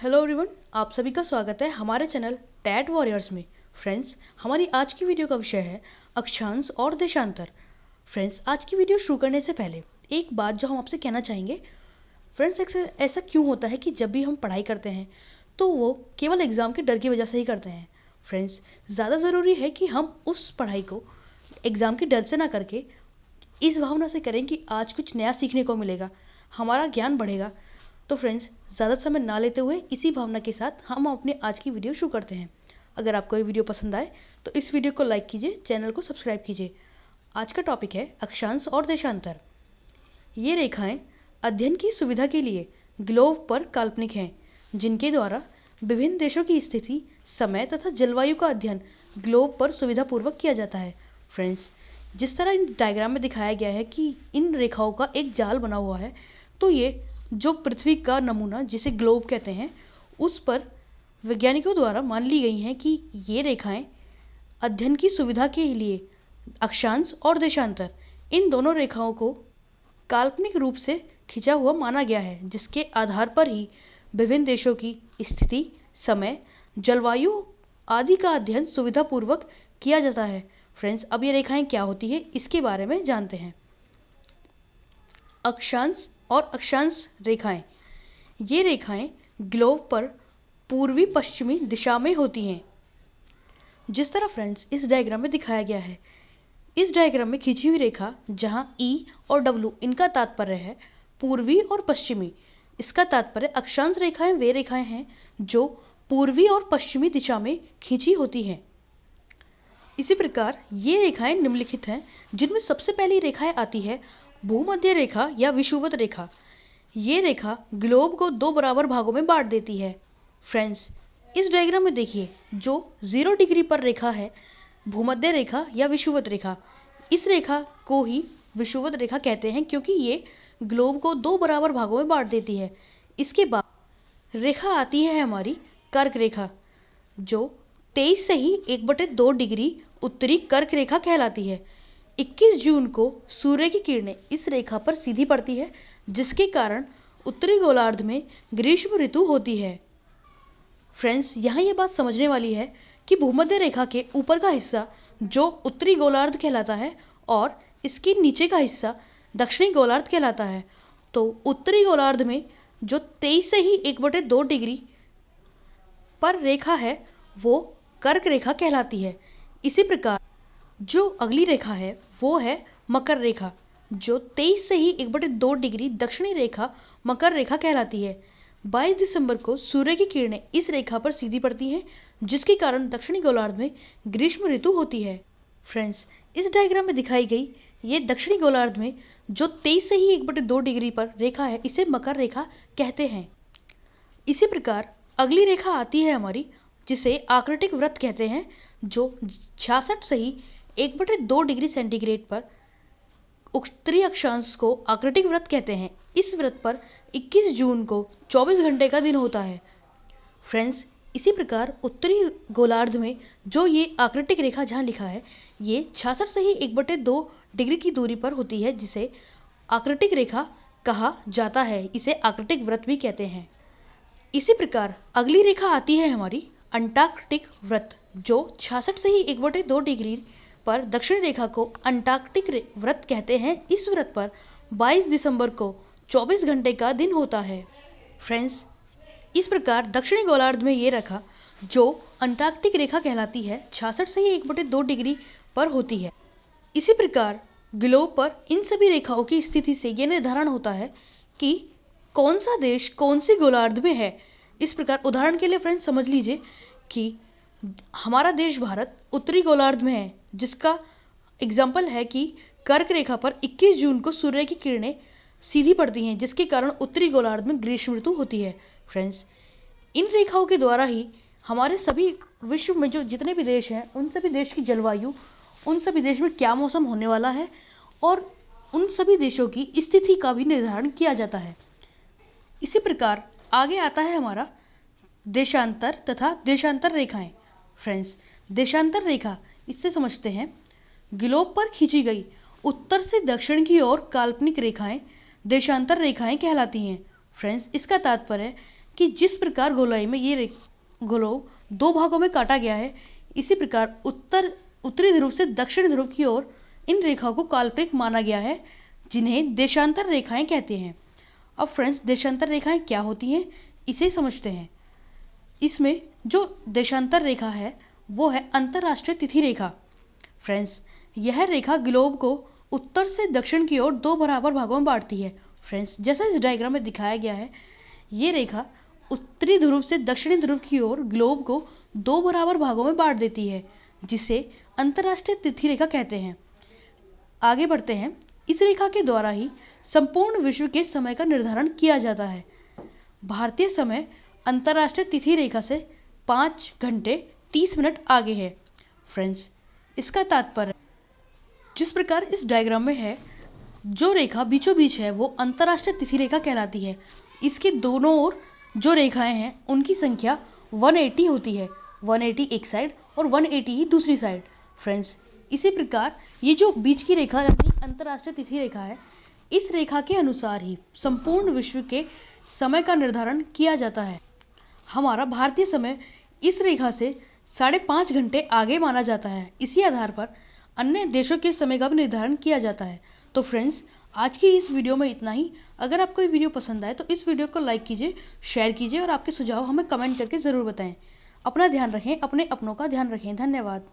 Hello everyone, आप सभी का स्वागत है हमारे चैनल टैट वॉरियर्स में। फ्रेंड्स, हमारी आज की वीडियो का विषय है अक्षांश और देशांतर। फ्रेंड्स, आज की वीडियो शुरू करने से पहले एक बात जो हम आपसे कहना चाहेंगे। फ्रेंड्स, ऐसा क्यों होता है कि जब भी हम पढ़ाई करते हैं तो वो केवल एग्ज़ाम के डर की वजह से ही करते हैं। फ्रेंड्स, ज़्यादा ज़रूरी है कि हम उस पढ़ाई को एग्ज़ाम के डर से ना करके इस भावना से करें कि आज कुछ नया सीखने को मिलेगा, हमारा ज्ञान बढ़ेगा। तो फ्रेंड्स, ज़्यादा समय ना लेते हुए इसी भावना के साथ हम अपने आज की वीडियो शुरू करते हैं। अगर आपको ये वीडियो पसंद आए तो इस वीडियो को लाइक कीजिए, चैनल को सब्सक्राइब कीजिए। आज का टॉपिक है अक्षांश और देशांतर। ये रेखाएं अध्ययन की सुविधा के लिए ग्लोब पर काल्पनिक हैं, जिनके द्वारा विभिन्न देशों की स्थिति, समय तथा जलवायु का अध्ययन ग्लोब पर सुविधापूर्वक किया जाता है। फ्रेंड्स, जिस तरह इन डायग्राम में दिखाया गया है कि इन रेखाओं का एक जाल बना हुआ है, तो ये जो पृथ्वी का नमूना जिसे ग्लोब कहते हैं, उस पर वैज्ञानिकों द्वारा मान ली गई हैं कि ये रेखाएं अध्ययन की सुविधा के लिए अक्षांश और देशांतर, इन दोनों रेखाओं को काल्पनिक रूप से खिंचा हुआ माना गया है, जिसके आधार पर ही विभिन्न देशों की स्थिति, समय, जलवायु आदि का अध्ययन सुविधापूर्वक किया जाता है। फ्रेंड्स, अब ये रेखाएं क्या होती है इसके बारे में जानते हैं। अक्षांश और अक्षांश रेखाएं, ये रेखाएं ग्लोब पर पूर्वी पश्चिमी दिशा में होती हैं। जिस तरह फ्रेंड्स इस डायग्राम में दिखाया गया है, इस डायग्राम में खींची हुई रेखा जहां ई और डब्ल्यू इनका तात्पर्य है पूर्वी और पश्चिमी, इसका तात्पर्य अक्षांश रेखाएं वे रेखाएं हैं जो पूर्वी और पश्चिमी दिशा में खींची होती हैं। इसी प्रकार ये रेखाएं निम्नलिखित हैं, जिनमें सबसे पहली रेखाएं आती है भूमध्य रेखा या विषुवत रेखा। ये रेखा ग्लोब को दो बराबर भागों में बांट देती है। फ्रेंड्स, इस डायग्राम में देखिए, जो 0 डिग्री पर रेखा है भूमध्य रेखा या विषुवत रेखा, इस रेखा को ही विषुवत रेखा कहते हैं क्योंकि ये ग्लोब को दो बराबर भागों में बांट देती है। इसके बाद रेखा आती है हमारी कर्क रेखा, जो 23 से ही 1/2 डिग्री उत्तरी कर्क रेखा कहलाती है। 21 जून को सूर्य की किरणें इस रेखा पर सीधी पड़ती है, जिसके कारण उत्तरी गोलार्ध में ग्रीष्म ऋतु होती है। फ्रेंड्स, यहाँ ये बात समझने वाली है कि भूमध्य रेखा के ऊपर का हिस्सा जो उत्तरी गोलार्ध कहलाता है और इसके नीचे का हिस्सा दक्षिणी गोलार्ध कहलाता है। तो उत्तरी गोलार्ध में जो 23 से ही 1/2 डिग्री पर रेखा है वो कर्क रेखा कहलाती है। इसी प्रकार जो अगली रेखा है वो है मकर रेखा, जो 23 से ही 1/2 डिग्री दक्षिणी रेखा मकर रेखा कहलाती है। 22 दिसंबर को सूर्य की किरणें इस रेखा पर सीधी पड़ती हैं, जिसके कारण दक्षिणी गोलार्ध में ग्रीष्म ऋतु होती है। फ्रेंड्स, इस डायग्राम में दिखाई गई ये दक्षिणी गोलार्ध में जो 23 से ही 1/2 डिग्री पर रेखा है, इसे मकर रेखा कहते हैं। इसी प्रकार अगली रेखा आती है हमारी, जिसे आकृतिक वृत्त कहते हैं, जो 66 से ही 1/2 डिग्री सेंटीग्रेड पर उत्तरी अक्षांश को आकृतिक वृत्त कहते हैं। इस वृत्त पर 21 जून को 24 घंटे का दिन होता है। फ्रेंड्स, इसी प्रकार उत्तरी गोलार्ध में जो ये आकृतिक रेखा जहाँ लिखा है, ये 66 से ही 1/2 डिग्री की दूरी पर होती है, जिसे आकृतिक रेखा कहा जाता है। इसे आकृतिक वृत्त भी कहते हैं। इसी प्रकार अगली रेखा आती है हमारी अंटार्कटिक वृत्त, जो 66 से ही 1/2 डिग्री पर दक्षिण रेखा को अंटार्कटिक वृत्त कहते हैं। इस वृत्त पर 22 दिसंबर को 24 घंटे का दिन होता है। फ्रेंड्स, इस प्रकार दक्षिणी गोलार्ध में ये रेखा जो अंटार्कटिक रेखा कहलाती है 66 से ही 1/2 डिग्री पर होती है। इसी प्रकार ग्लोब पर इन सभी रेखाओं की स्थिति से ये निर्धारण होता है कि कौन सा देश कौन सी गोलार्ध में है। इस प्रकार उदाहरण के लिए फ्रेंड्स समझ लीजिए कि हमारा देश भारत उत्तरी गोलार्ध में है, जिसका एग्जाम्पल है कि कर्क रेखा पर 21 जून को सूर्य की किरणें सीधी पड़ती हैं, जिसके कारण उत्तरी गोलार्ध में ग्रीष्म ऋतु होती है। फ्रेंड्स, इन रेखाओं के द्वारा ही हमारे सभी विश्व में जो जितने भी देश हैं, उन सभी देश की जलवायु, उन सभी देश में क्या मौसम होने वाला है और उन सभी देशों की स्थिति का भी निर्धारण किया जाता है। इसी प्रकार आगे आता है हमारा देशांतर तथा देशांतर रेखाएं। फ्रेंड्स, देशांतर रेखा इससे समझते हैं ग्लोब पर खींची गई उत्तर से दक्षिण की ओर काल्पनिक रेखाएं देशांतर रेखाएं कहलाती हैं। फ्रेंड्स, इसका तात्पर्य है कि जिस प्रकार गोलाई में ये ग्लोब दो भागों में काटा गया है, इसी प्रकार उत्तरी ध्रुव से दक्षिण ध्रुव की ओर इन रेखाओं को काल्पनिक माना गया है, जिन्हें देशांतर रेखाएं कहते हैं। अब फ्रेंड्स, देशांतर रेखाएं क्या होती हैं इसे समझते हैं। इसमें जो देशांतर रेखा है वो है अंतरराष्ट्रीय तिथि रेखा। फ्रेंड्स, यह रेखा ग्लोब को उत्तर से दक्षिण की ओर दो बराबर भागों में बांटती है। फ्रेंड्स, जैसा इस डायग्राम में दिखाया गया है, ये रेखा उत्तरी ध्रुव से दक्षिणी ध्रुव की ओर ग्लोब को दो बराबर भागों में बांट देती है, जिसे अंतरराष्ट्रीय तिथि रेखा कहते हैं। आगे बढ़ते हैं। इस रेखा के द्वारा ही संपूर्ण विश्व के समय का निर्धारण किया जाता है। भारतीय समय अंतरराष्ट्रीय तिथि रेखा से 5 घंटे 30 मिनट आगे है। फ्रेंड्स, इसका तात्पर्य जिस प्रकार इस डायग्राम में है, जो रेखा बीचों बीच है वो अंतरराष्ट्रीय तिथि रेखा कहलाती है। इसके दोनों ओर जो रेखाएं हैं उनकी संख्या 180 होती है। 180 एक साइड और 180 ही दूसरी साइड। फ्रेंड्स, इसी प्रकार ये जो बीच की रेखा यानी अंतरराष्ट्रीय तिथि रेखा है, इस रेखा के अनुसार ही संपूर्ण विश्व के समय का निर्धारण किया जाता है। हमारा भारतीय समय इस रेखा से 5.5 घंटे आगे माना जाता है। इसी आधार पर अन्य देशों के समय का भी निर्धारण किया जाता है। तो फ्रेंड्स, आज की इस वीडियो में इतना ही। अगर आपको ये वीडियो पसंद आए तो इस वीडियो को लाइक कीजिए, शेयर कीजिए और आपके सुझाव हमें कमेंट करके ज़रूर बताएं। अपना ध्यान रखें, अपने अपनों का ध्यान रखें। धन्यवाद।